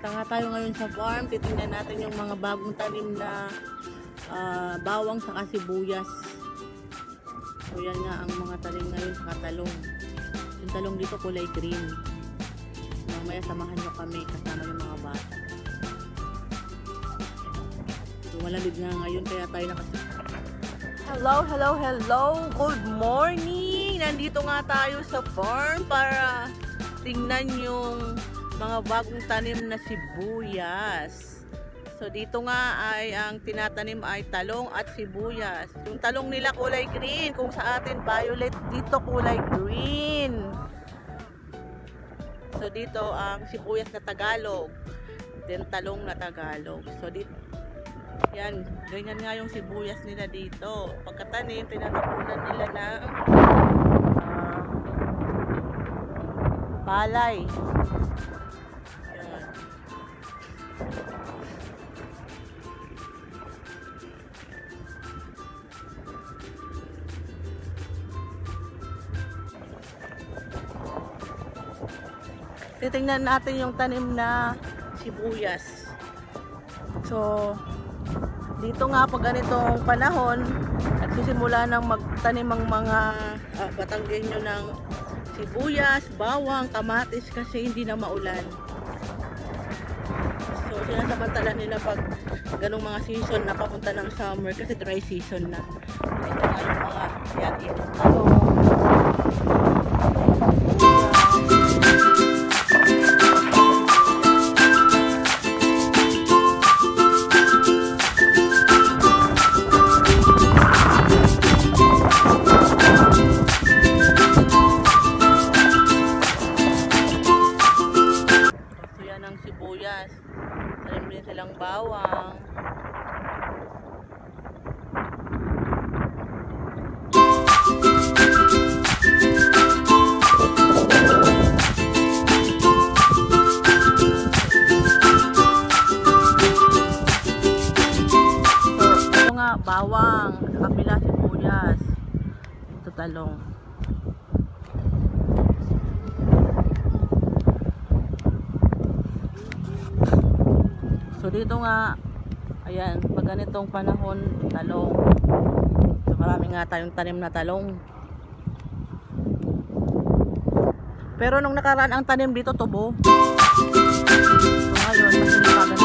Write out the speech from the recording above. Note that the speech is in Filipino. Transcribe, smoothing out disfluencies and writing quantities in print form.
Punta nga tayo ngayon sa farm. Titingnan natin yung mga bagong tanim na bawang saka sibuyas. So yan nga ang mga tanim ngayon saka talong. Yung talong dito kulay green. Mamaya samahan nyo kami kasama yung mga bata. So malamig nga ngayon kaya tayo Hello. Good morning! Nandito nga tayo sa farm para tingnan yung mga bagong tanim na sibuyas. So dito nga ay ang tinatanim ay talong at sibuyas. Yung talong nila kulay green, kung sa atin violet, dito kulay green. So dito ang sibuyas na Tagalog, then talong na Tagalog. So dito yan, ganyan nga yung sibuyas nila dito. Pagkatanim, tinatapunan nila ng palay. Yan. Titingnan natin yung tanim na sibuyas. So dito nga pag ganitong panahon, nagsisimula ng magtanim ang mga Batanggenyo ng sibuyas, bawang, kamatis kasi hindi na maulan. So sinasamantala nila pag ganong mga season na papunta ng summer kasi dry season na. Ito nga yung mga yan, sibuyas, tanim din silang bawang. So ito nga bawang, sa kabila sibuyas, ito talong. So dito nga, ayan, pag ganitong panahon, talong. So marami nga tayong tanim na talong. Pero nung nakaraan ang tanim dito, tubo. So ngayon, mas nilipagan